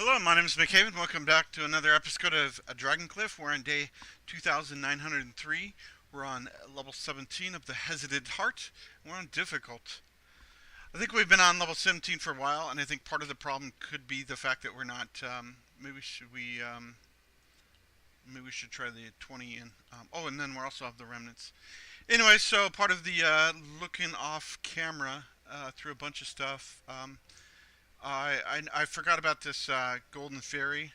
Hello, my name is Micaiah, and welcome back to another episode of Dragpn. We're on day 2903. We're on level 17 of the Hesitant Heart. We're on difficult. I think we've been on level 17 for a while, and I think part of the problem could be the fact that we're not. Maybe we should try the 20 and and then we also have the remnants. Anyway, so part of the looking off camera through a bunch of stuff. I forgot about this golden fairy,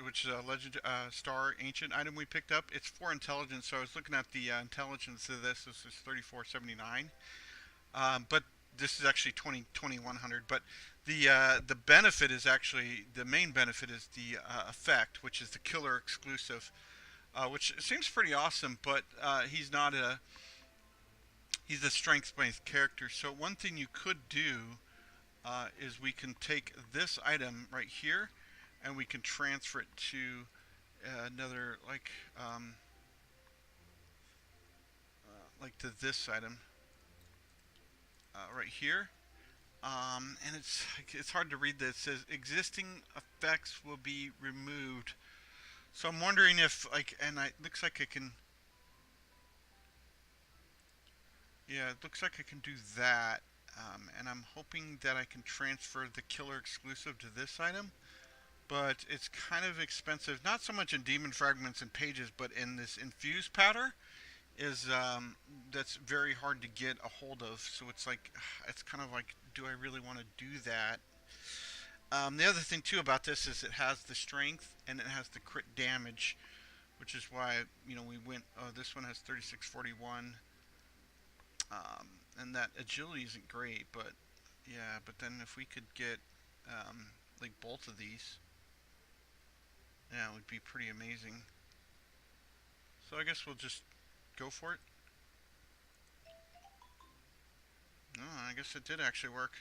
which is a legend star ancient item we picked up. It's 4 intelligence, so I was looking at the intelligence of this. This is 3479, but this is actually 2100. But the benefit is actually the main benefit is the effect, which is the killer exclusive, which seems pretty awesome. But he's a strength-based character. So one thing you could do is we can take this item right here and we can transfer it to another like to this item right here. And it's hard to read this. It says existing effects will be removed. So I'm wondering if it looks like I can. Yeah, it looks like I can do that. And I'm hoping that I can transfer the killer exclusive to this item, but it's kind of expensive. Not so much in demon fragments and pages, but in this infused powder is that's very hard to get a hold of. So it's kind of like, do I really want to do that? The other thing too about this is it has the strength and it has the crit damage, which is why we went. Oh, this one has 3641. And that agility isn't great, but yeah, but then if we could get like both of these, yeah, it would be pretty amazing. So I guess we'll just go for it. No, I guess it did actually work.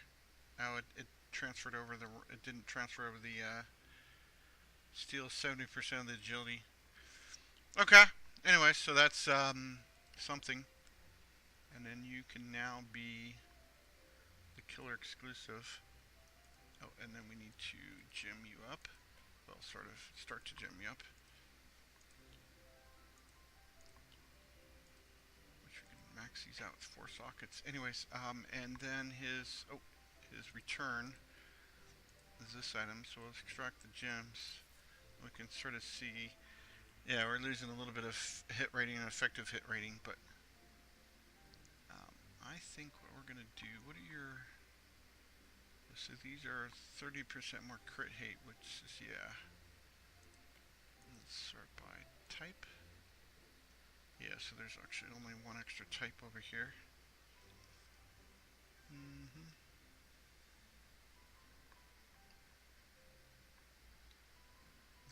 Oh, it transferred over the. It didn't transfer over the steel 70% of the agility. Okay. Anyway, so that's something. And then you can now be the killer exclusive. Oh, and then we need to gem you up. Well, sort of start to gem you up. Which we can max these out with 4 sockets. Anyways, and then his return is this item. So let's extract the gems. We can sort of see. Yeah, we're losing a little bit of hit rating and effective hit rating, but I think what we're gonna do. What are your? So these are 30% more crit hate, which is yeah. Let's sort by type. Yeah, so there's actually only one extra type over here.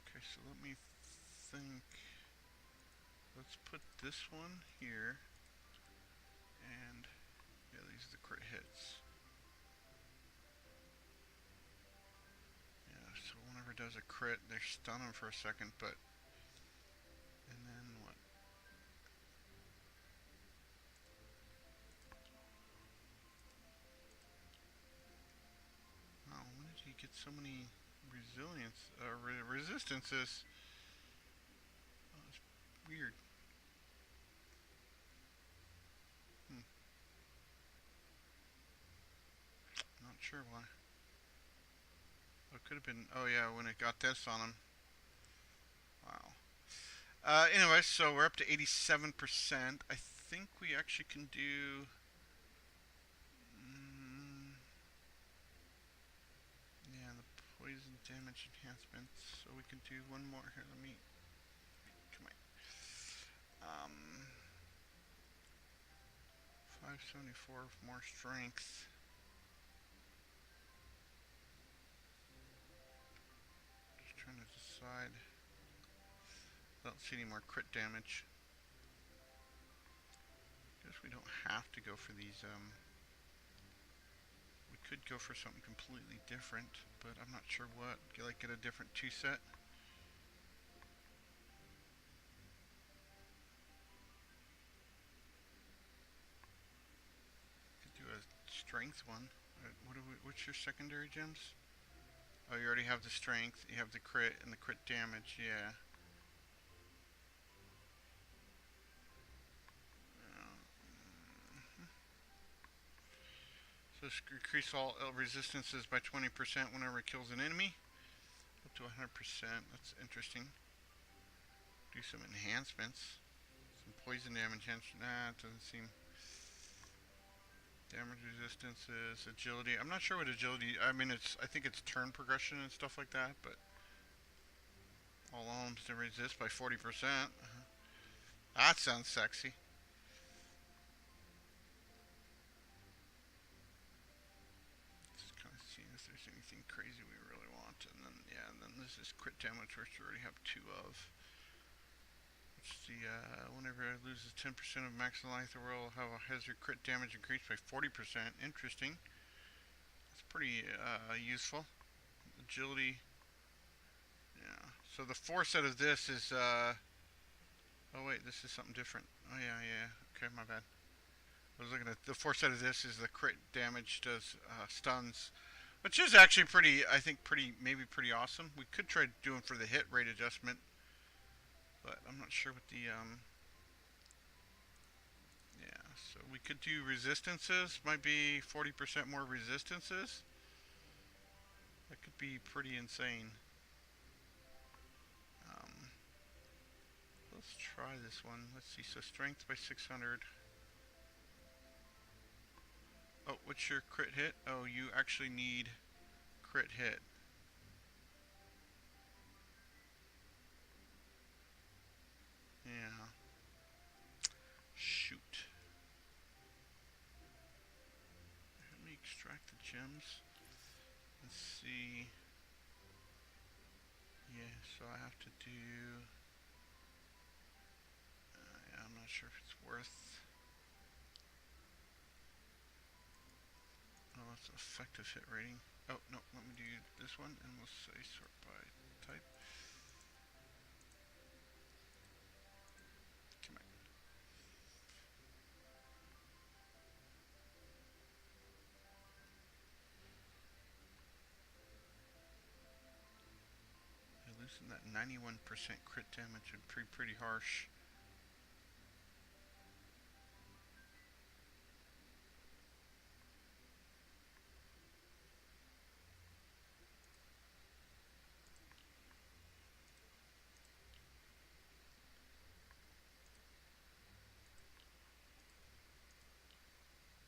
Okay, so let me think. Let's put this one here, and yeah, these are the crit hits. Yeah, so whenever it does a crit, they stun them for a second, but and then what? Oh, when did he get so many resistances? Oh, it's weird. Not sure why. Oh, it could have been. Oh yeah, when it got this on him. Wow. Anyway, so we're up to 87%. I think we actually can do. Yeah, the poison damage enhancements. So we can do one more here. Let me. Come on. 574 more strength. Just trying to decide. I don't see any more crit damage. Guess we don't have to go for these. We could go for something completely different, but I'm not sure what. Get a different 2-set. Could do a strength one. What's your secondary gems? Oh, you already have the strength. You have the crit and the crit damage. Yeah. So increase all resistances by 20% whenever it kills an enemy. Up to 100%. That's interesting. Do some enhancements. Some poison damage. Nah, it doesn't seem. Damage resistances, agility. I'm not sure what agility. I mean, I think it's turn progression and stuff like that. But all elements to resist by 40%. That sounds sexy. Just kind of seeing if there's anything crazy we really want. And then, yeah, and then this is crit damage, which we already have 2 of. Which is whenever it loses 10% of max life, the world will has your crit damage increased by 40%. Interesting. That's pretty useful. Agility. Yeah. So the force out of this is. Oh wait, this is something different. Oh yeah, yeah. Okay, my bad. I was looking at the force out of this is the crit damage does stuns, which is actually pretty. I think maybe pretty awesome. We could try doing for the hit rate adjustment, but I'm not sure what the yeah. So we could do resistances. Might be 40% more resistances. That could be pretty insane. Um, let's try this one. Let's see. So strength by 600. Oh, what's your crit hit? Oh, you actually need crit hit. Yeah. Shoot. Let me extract the gems. Let's see. Yeah, so I have to do. Yeah, I'm not sure if it's worth. Oh, it's effective hit rating. Oh, no, let me do this one and we'll say sort by type. Come on. Yeah, losing that 91% crit damage would be pretty harsh.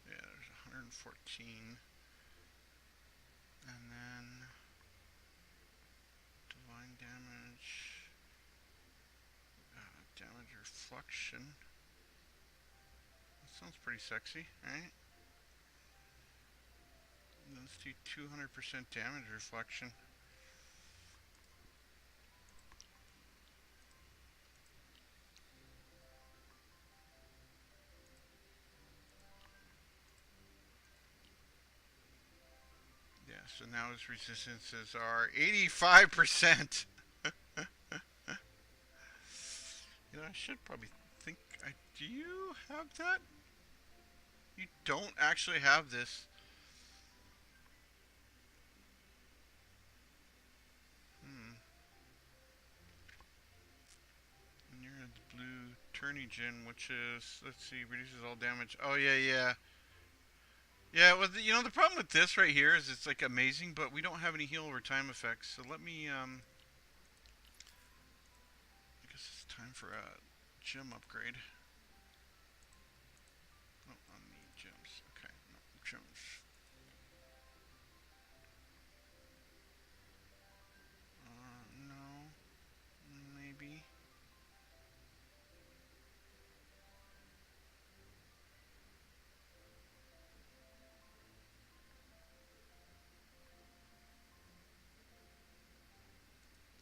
Yeah, there's 114. And then divine damage, damage reflection. That sounds pretty sexy, right? Let's do 200% damage reflection. Yeah, so now his resistances are 85%. You know, I should probably think. Do you have that? You don't actually have this. Hmm. And you're the blue Turnigen, which is, let's see, reduces all damage. Oh, yeah, yeah. Yeah, well, you know, the problem with this right here is it's, like, amazing, but we don't have any heal over time effects. So let me, I guess it's time for a gem upgrade. Oh, I need gems. Okay, no, gems. No, maybe.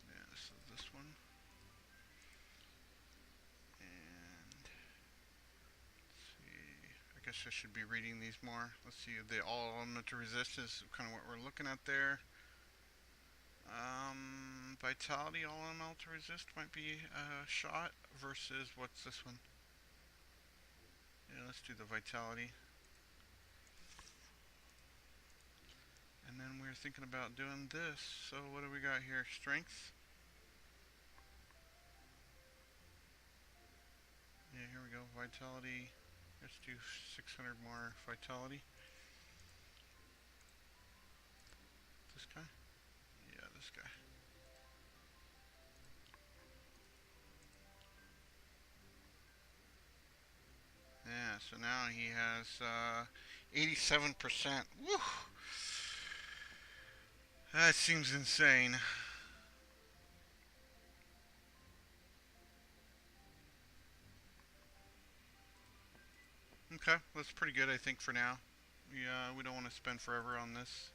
Yeah, so this one. And let's see. I guess I should be reading these more. Let's see. The all elemental resist is kind of what we're looking at there. Vitality all elemental resist might be a shot versus what's this one? Yeah, let's do the vitality. And then we're thinking about doing this. So what do we got here? Strength. Yeah, here we go. Vitality. Let's do 600 more vitality. This guy? Yeah, this guy. Yeah, so now he has 87%. Woo! That seems insane. Okay, that's pretty good, I think, for now. We don't want to spend forever on this.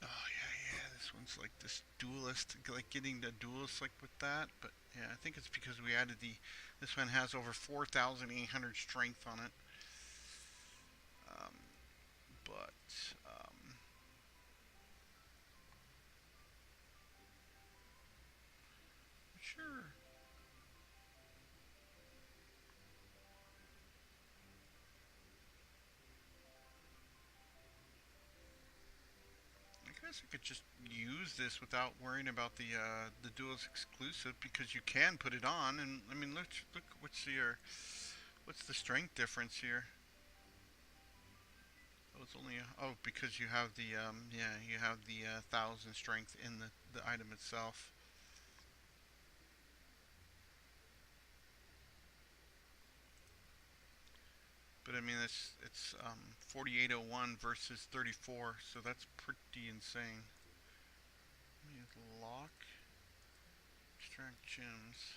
Oh yeah, this one's like this duelist, like getting the duelist like with that. But yeah, I think it's because we added the. This one has over 4,800 strength on it. Um, but sure. I guess I could just use this without worrying about the duelist exclusive because you can put it on. And I mean, look what's the strength difference here? Oh, it's only oh because you have the yeah you have the 1,000 strength in the item itself. But I mean it's 4801 versus 34, so that's pretty insane. Lock, extract gems.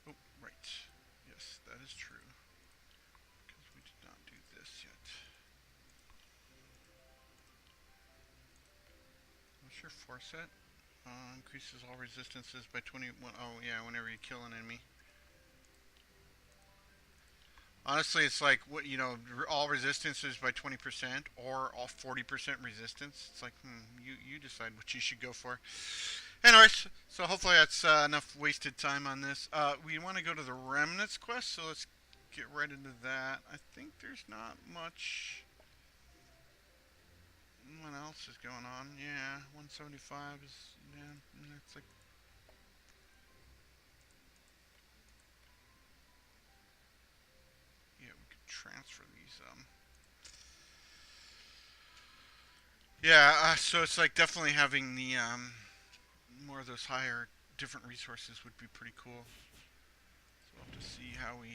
Oh, right. Yes, that is true. Because we did not do this yet. What's your forset? Increases all resistances by 21. Oh, yeah, whenever you kill an enemy. Honestly, it's like what all resistances by 20% or all 40% resistance. It's like, you decide what you should go for. Anyways, so hopefully that's enough wasted time on this. We want to go to the Remnants quest, so let's get right into that. I think there's not much. What else is going on? Yeah, 175 is, yeah, it's like, yeah, we could transfer these. Yeah, so it's like definitely having the more of those higher different resources would be pretty cool. So we'll have to see how we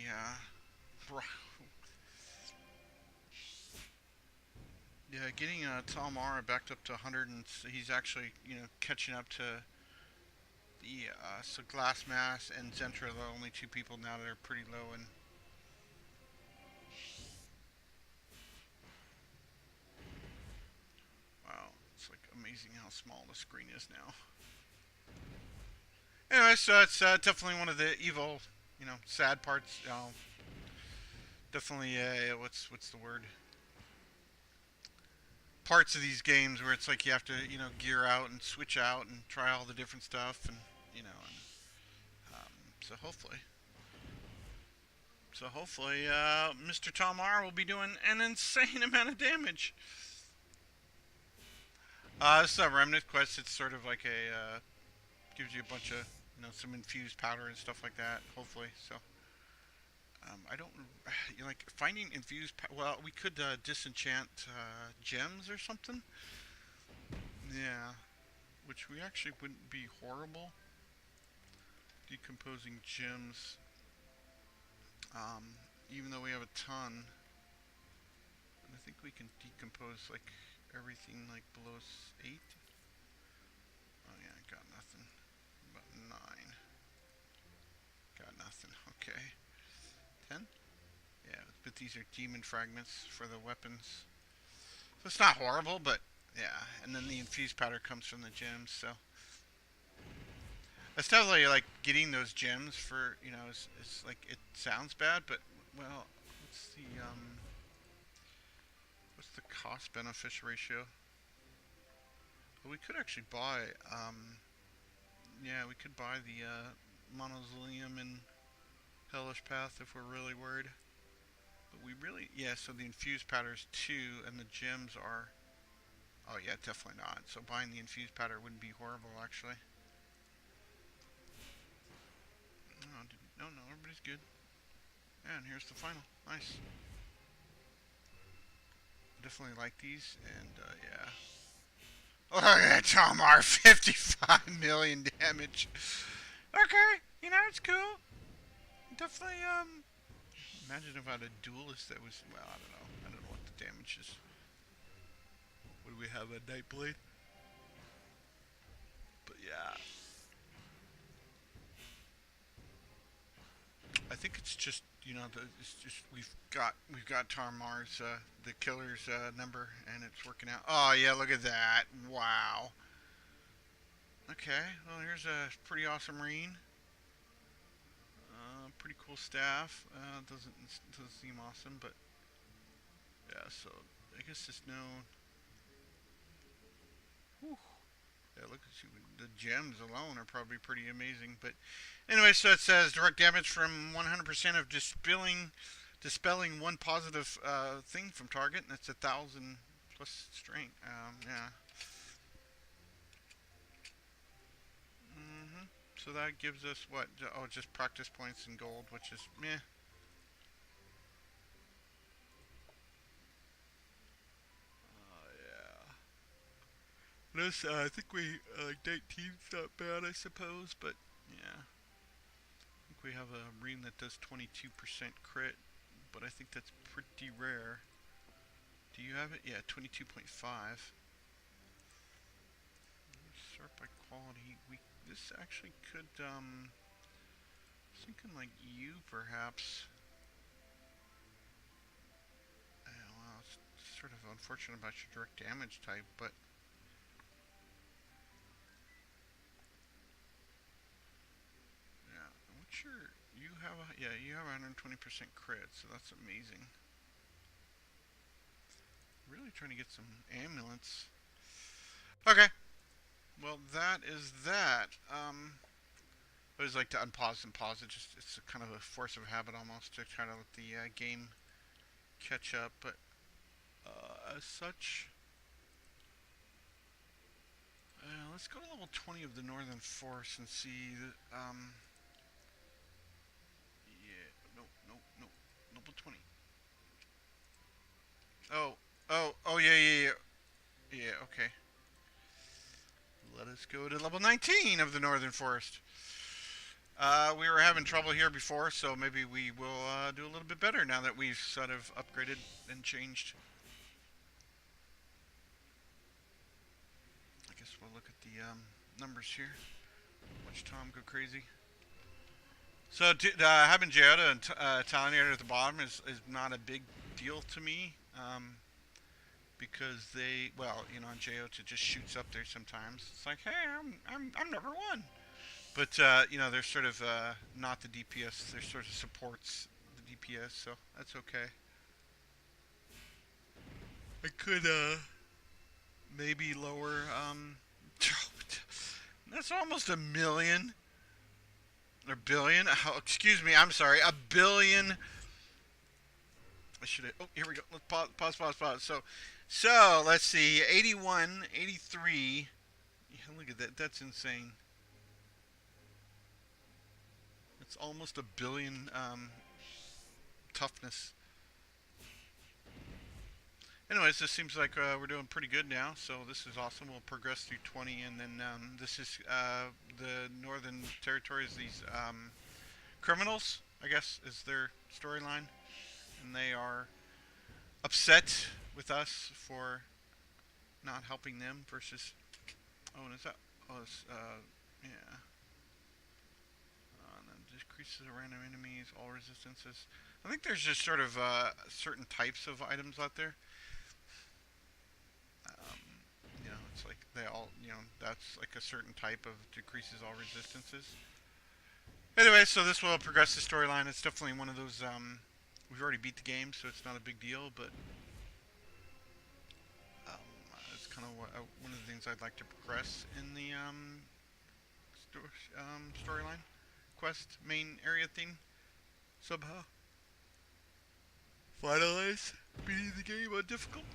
yeah, getting Talmara backed up to 100, and he's actually catching up to the so Glassmass and Zentra are the only two people now that are pretty low. And wow, it's like amazing how small the screen is now. Anyway, so it's definitely one of the evil, sad parts. Definitely, what's the word? Parts of these games where it's like you have to, gear out and switch out and try all the different stuff, and so hopefully, Mr. Talmar will be doing an insane amount of damage. This is a remnant quest. It's sort of like gives you a bunch of, some infused powder and stuff like that. Hopefully, so. I don't like finding infused. Well, we could disenchant gems or something. Yeah, which we actually wouldn't be horrible. Decomposing gems, even though we have a ton. I think we can decompose like everything like below 8. Oh yeah, got nothing. About 9. Got nothing. Okay. 10. Yeah, but these are demon fragments for the weapons. So it's not horrible, but yeah. And then the infused powder comes from the gems, so it's definitely like getting those gems for it's like it sounds bad, but well, what's the cost benefit ratio? But we could actually buy, yeah, we could buy the Mausoleum and Hellish Path if we're really worried. But we really, yeah, so the infused powders 2 and the gems are, oh yeah, definitely not. So buying the infused powder wouldn't be horrible actually. No, no, everybody's good. Yeah, and here's the final. Nice. Definitely like these, and yeah. Look at that Tomar, 55 million damage. Okay, you know, it's cool. Definitely, imagine if I had a duelist that was, well, I don't know. I don't know what the damage is. What do we have, a Nightblade? But yeah. I think it's just, you know, it's just we've got Tarmar's, the killer's number, and it's working out. Oh yeah, look at that! Wow. Okay, well here's a pretty awesome Marine. Pretty cool staff. Doesn't seem awesome, but yeah. So I guess there's no. Whew. Yeah, look at you. The gems alone are probably pretty amazing. But anyway, so it says direct damage from 100% of dispelling one positive thing from target, and it's 1,000 plus strength. Yeah. Mhm. So that gives us what? Oh, just practice points in gold, which is meh. Yeah. This, I think we, 19's not bad, I suppose, but yeah. I think we have a marine that does 22% crit, but I think that's pretty rare. Do you have it? Yeah, 22.5. Sort by quality. This actually could, thinking like you perhaps. Yeah, well, it's sort of unfortunate about your direct damage type, but yeah. What's your? You have a, yeah, you have 120% crit, so that's amazing. Really trying to get some amulets. Okay, well that is that. I always like to unpause and pause it. Just it's a kind of a force of habit almost to try to let the game catch up. But as such, let's go to level 20 of the Northern Force and see. Yeah, no, no, no, level 20. Oh, yeah, yeah, yeah, yeah. Okay, let us go to level 19 of the Northern Forest. We were having trouble here before, so maybe we will do a little bit better now that we've sort of upgraded and changed. I guess we'll look at the numbers here. Watch Tom go crazy. So having Jota and Talynators at the bottom is not a big deal to me, because they, well, you know, Jota just shoots up there sometimes. It's like, hey, I'm number one. But you know, they're sort of not the DPS. They're sort of supports the DPS, so that's okay. I could maybe lower. That's almost a million or billion. Oh, excuse me. I'm sorry. A billion. I should have. Oh, here we go. Let's pause. So let's see. 81, 83. Yeah, look at that. That's insane. It's almost a billion toughness. Anyways, this seems like we're doing pretty good now, so this is awesome. We'll progress through 20, and then this is the Northern Territories. These criminals, I guess, is their storyline, and they are upset with us for not helping them. Versus, oh, and is that? Oh, it's, yeah. And then decreases random enemies, all resistances. I think there's just sort of certain types of items out there. You know, it's like they all, you know, that's like a certain type of decreases all resistances. Anyway, so this will progress the storyline. It's definitely one of those. We've already beat the game, so it's not a big deal. But it's kind of one of the things I'd like to progress in the storyline quest main area thing somehow. Finalize beating the game on difficult.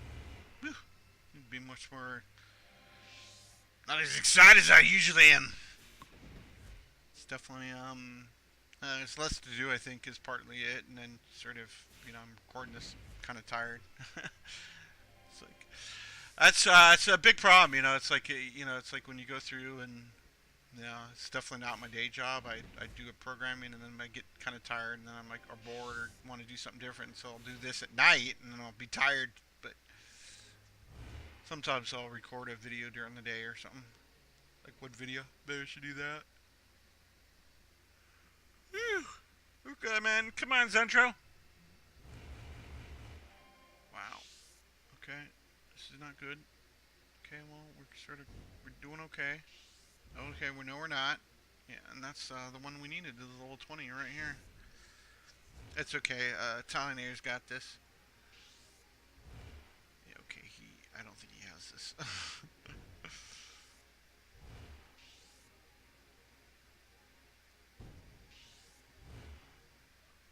It'd be much more not as excited as I usually am. It's definitely there's less to do, I think, is partly it, and then sort of, I'm recording this kind of tired. It's like it's a big problem, It's like it's like when you go through and it's definitely not my day job. I do a programming and then I get kind of tired and then I'm like or bored or want to do something different, so I'll do this at night and then I'll be tired. But sometimes I'll record a video during the day or something. Like what video? Maybe I should do that. Whew. Okay, man. Come on, Zentro. Wow. Okay. This is not good. Okay, well, we're doing okay. Okay, we know we're not. Yeah, and that's the one we needed, the level 20 right here. It's okay. Talynators got this. Yeah, okay, I don't think he has this.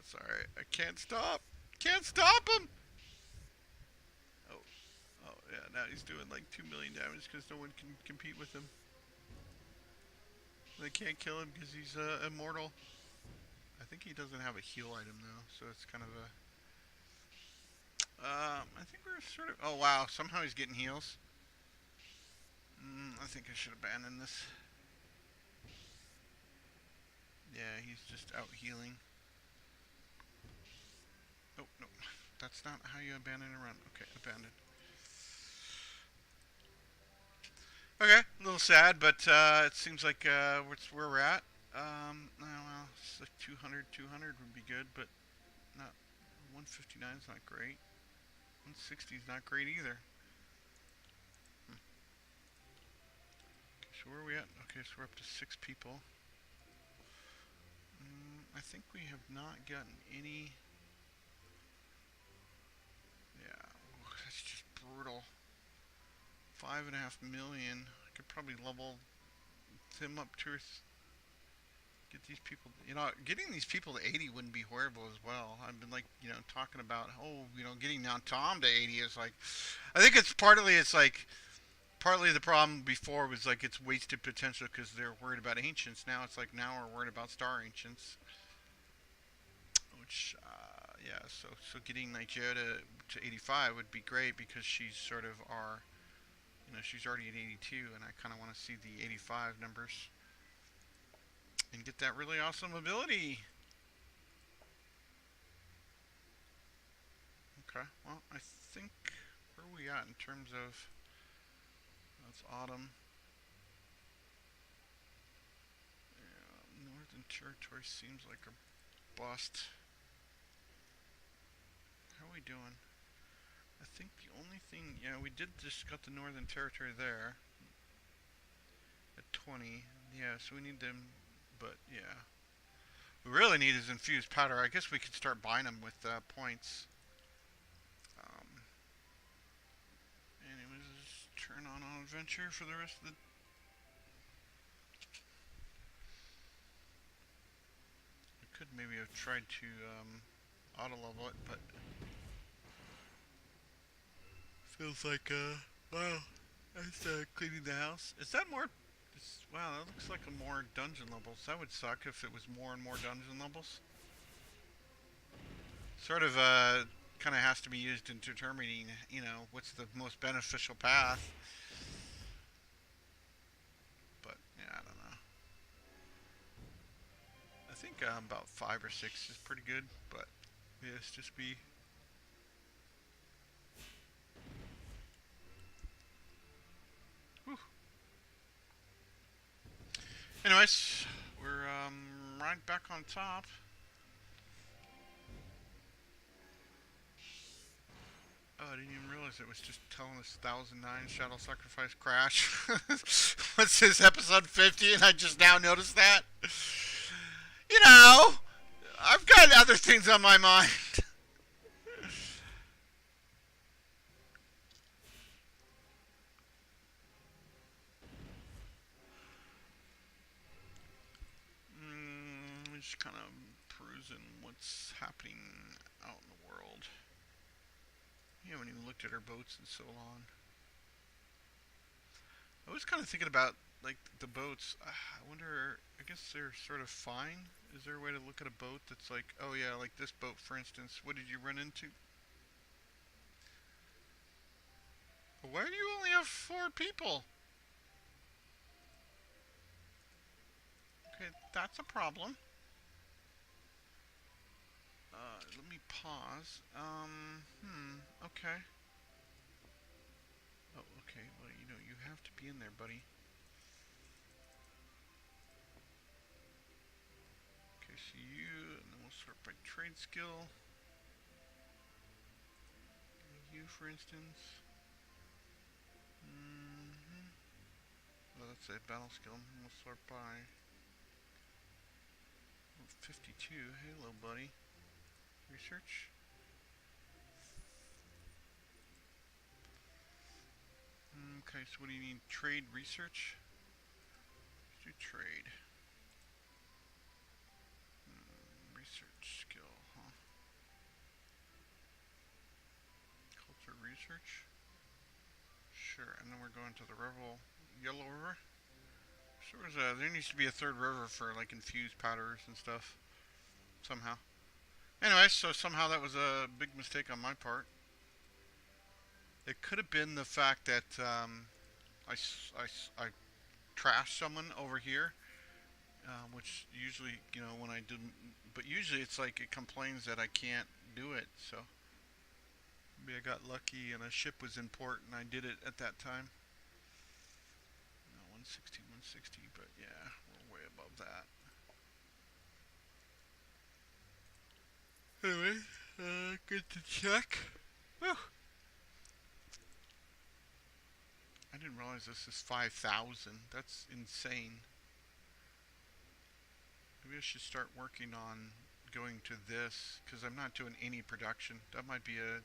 It's alright. I can't stop. Can't stop him! Oh, yeah, now he's doing like 2 million damage because no one can compete with him. They can't kill him because he's immortal. I think he doesn't have a heal item though, so it's kind of a... I think we're sort of... Oh wow, somehow he's getting heals. I think I should abandon this. Yeah, he's just out healing. Oh, no. That's not how you abandon a run. Okay, abandoned. Okay, a little sad, but it seems like it's where we're at. Well, it's like 200 would be good, but not 159 is not great. 160 is not great either. Okay, so where are we at? Okay, so we're up to 6 people. I think we have not gotten any... Yeah, that's just brutal. 5.5 million. I could probably level him up to get these people. Getting these people to 80 wouldn't be horrible as well. I've been like, talking about getting down Tom to 80 is like. I think it's partly the problem before was like it's wasted potential because they're worried about ancients. Now it's like now we're worried about star ancients. Which yeah, so getting Nigeria to 85 would be great because she's sort of our. She's already at 82, and I kind of want to see the 85 numbers and get that really awesome ability. Okay, well, I think where are we at in terms of that's autumn. Yeah, Northern Territory seems like a bust. How are we doing? I think the only thing, we did just got the Northern Territory there at 20. Yeah, so we need them, but yeah. We really need is infused powder. I guess we could start buying them with points. Anyways, turn on adventure for the rest of the... I could maybe have tried to auto-level it, but... Feels like, wow, that's cleaning the house. Is that more, wow, that looks like a more dungeon levels. That would suck if it was more and more dungeon levels. Sort of, kind of has to be used in determining, what's the most beneficial path. But, yeah, I don't know. I think about 5 or 6 is pretty good, but, yeah, it's just be... Anyways, we're right back on top. Oh, I didn't even realize it was just telling us 1009 Shadow Sacrifice Crash. What's this, episode 50, and I just now noticed that? I've got other things on my mind. just kind of perusing what's happening out in the world. We haven't even looked at our boats in so long. I was kind of thinking about like the boats. I wonder. I guess they're sort of fine. Is there a way to look at a boat that's like, oh yeah, like this boat, for instance? What did you run into? Why do you only have 4 people? Okay, that's a problem. Let me pause. Okay. Oh, okay. Well, you have to be in there, buddy. Okay, so you, and then we'll sort by trade skill. You, for instance. Well, that's a battle skill. We'll sort by 52. Hey, little buddy. Research. Okay, so what do you need? Trade research? Let's do trade. Research skill, huh? Culture research? Sure, and then we're going to the Yellow River? There needs to be a third river for like infused powders and stuff. Somehow. Anyway, so somehow that was a big mistake on my part. It could have been the fact that I trashed someone over here, which usually, when I do, but usually it's like it complains that I can't do it, so maybe I got lucky and a ship was in port and I did it at that time. No, 160, but yeah, we're way above that. Anyway, good to check. Whew. I didn't realize this is 5,000. That's insane. Maybe I should start working on going to this, because I'm not doing any production. That might be a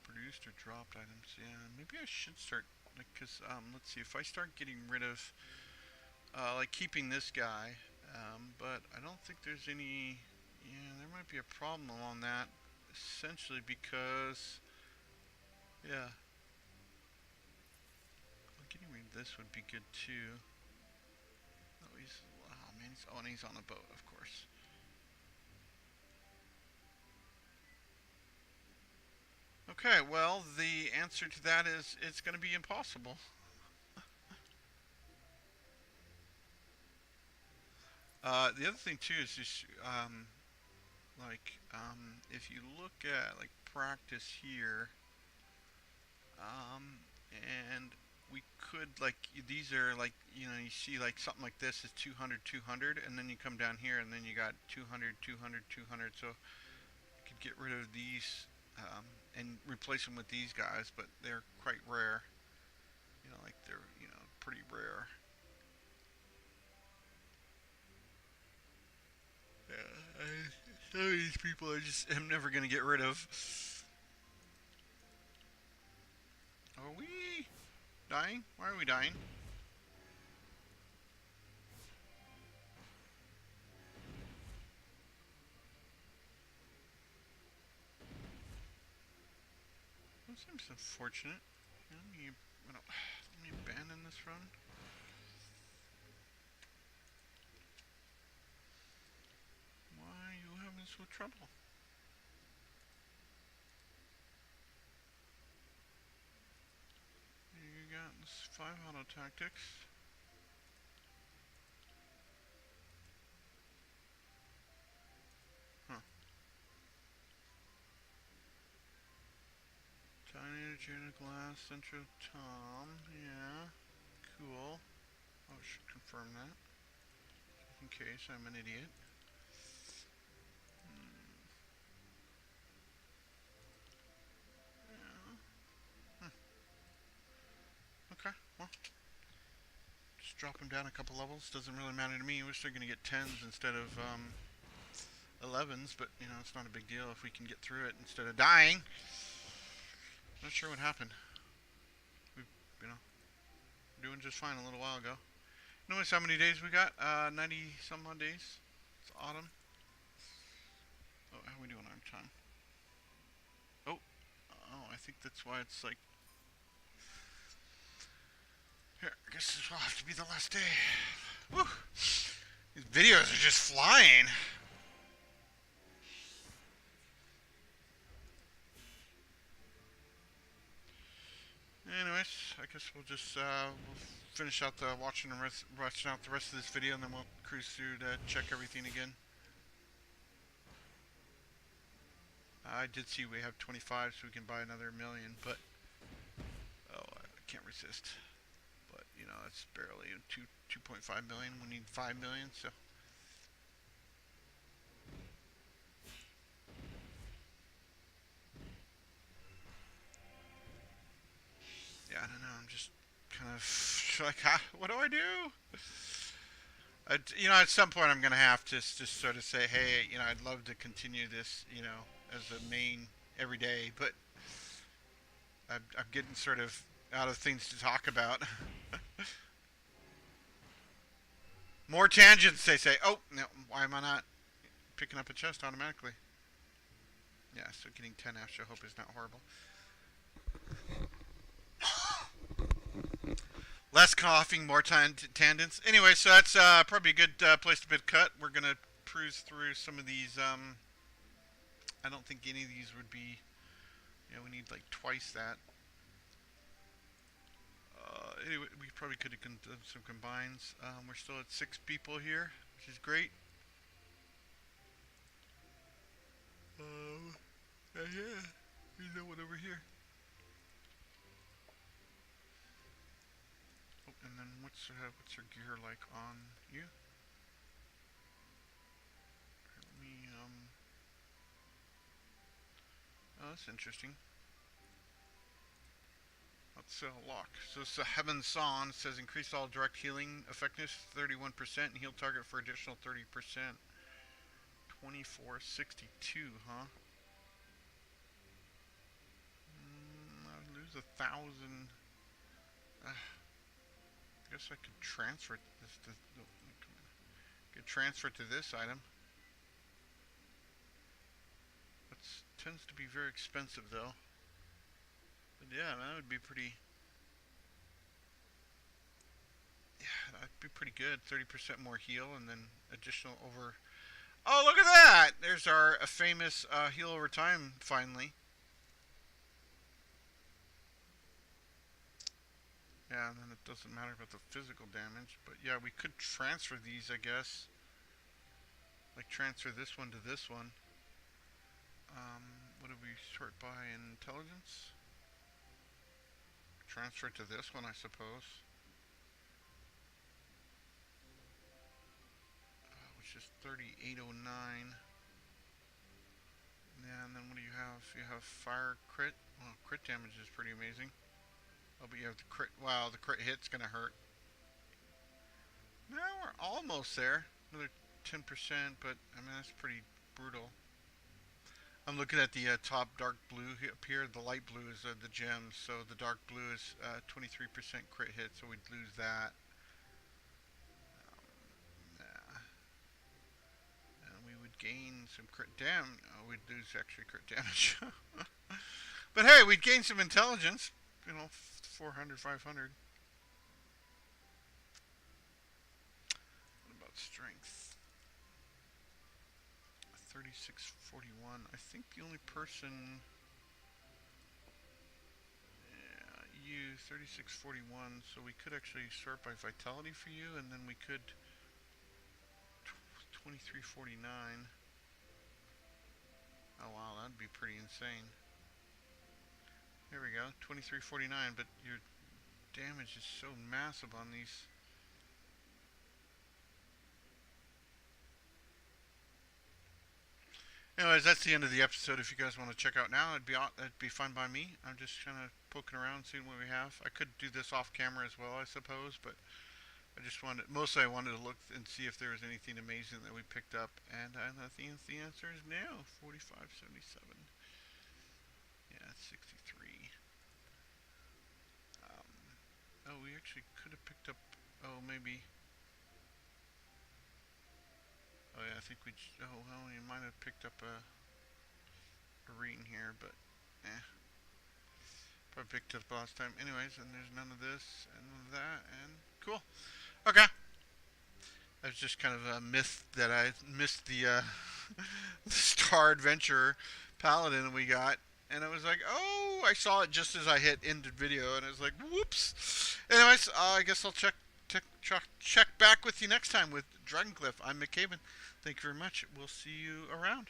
produced or dropped items. Yeah, maybe I should start, because let's see, if I start getting rid of like keeping this guy, but I don't think there's any. Yeah, there might be a problem on that, essentially because, yeah, getting rid of this would be good too. Oh man, and he's on a boat, of course. Okay, well, the answer to that is it's going to be impossible. The other thing too is just if you look at like practice here, and we could like these are like you see like something like this is 200 200, and then you come down here and then you got 200 200 200. So you could get rid of these and replace them with these guys, but they're quite rare. Like they're pretty rare. Yeah, some of these people I just am never gonna get rid of. Are we dying? Why are we dying? That seems unfortunate. Let me abandon this run. Why are you having so trouble? You got this 5 auto tactics. Huh. Talynators glass, Central Tom. Yeah. Cool. Oh, I should confirm that. Just in case I'm an idiot. Yeah. Okay, well. Just drop him down a couple levels. Doesn't really matter to me. We're still going to get 10s instead of 11s, but it's not a big deal if we can get through it instead of dying. Not sure what happened. We, doing just fine a little while ago. Notice how many days we got? 90 some odd days. It's autumn. Oh, how are we doing on time? Oh, oh, I think that's why it's like. Here, I guess this will have to be the last day. Woo! These videos are just flying. Anyways, I guess we'll just we'll finish out the watching out the rest of this video, and then we'll cruise through to check everything again. I did see we have 25, so we can buy another million, but oh, I can't resist. But you know, that's barely 2.5 million. We need 5 million, so. Yeah, I don't know. I'm just kind of like, what do I do? You know, at some point I'm gonna have to just sort of say, hey, you know, I'd love to continue this, you know, as a main every day, but I'm getting sort of out of things to talk about. More tangents, they say. Oh, no, why am I not picking up a chest automatically? Yeah, so getting 10 after hope is not horrible. Less coughing, more tangents. Anyway, so that's probably a good place to bid cut. We're gonna cruise through some of these. I don't think any of these would be. You know, we need like twice that. Anyway, we probably could have done some combines. We're still at 6 people here, which is great. Yeah, you know what over here. Oh, and then what's your gear like on you? Let me Oh, that's interesting. Let's lock. So it's a Heaven Song. It says increase all direct healing effectiveness 31% and heal target for additional 30%. 2462, huh? I lose 1,000. I guess I could transfer this to. No, could transfer to this item. That tends to be very expensive, though. But yeah, that would be pretty. Yeah, that'd be pretty good. 30% more heal, and then additional over. Oh, look at that! There's our famous heal over time, finally. Yeah, and then it doesn't matter about the physical damage. But yeah, we could transfer these, I guess. Like transfer this one to this one. What do we sort by intelligence? Transfer to this one, I suppose. Which is 3809. Yeah, and then what do you have? You have fire crit. Well, crit damage is pretty amazing. Oh, but you have the crit. Wow, the crit hit's gonna hurt. No, we're almost there. Another 10%, but I mean that's pretty brutal. I'm looking at the top dark blue up here. The light blue is the gems, so the dark blue is 23% crit hit, so we'd lose that. Yeah. And we would gain some crit damage. Oh, we'd lose actually crit damage. But hey, we'd gain some intelligence. You know, 400, 500. What about strength? 3641. I think the only person. Yeah, you 3641. So we could actually sort by vitality for you, and then we could 2349. Oh wow, that'd be pretty insane. There we go, 2349. But your damage is so massive on these. Anyways, that's the end of the episode. If you guys want to check out now, it'd be fine by me. I'm just kind of poking around, seeing what we have. I could do this off camera as well, I suppose, but I just wanted, mostly I wanted to look and see if there was anything amazing that we picked up, and I think the answer is no. 4577. Yeah, 63. Oh, we actually could have picked up. Oh, maybe. Oh yeah, I think we. Oh well, we might have picked up a ring here, but eh. Probably picked it up last time. Anyways, and there's none of this and none of that, and cool. Okay. That was just kind of a myth that I missed the the Star Adventure Paladin we got. And I was like, oh, I saw it just as I hit end video, and I was like, whoops. Anyways, I guess I'll check back with you next time with Dragpn. I'm Micaiah. Thank you very much. We'll see you around.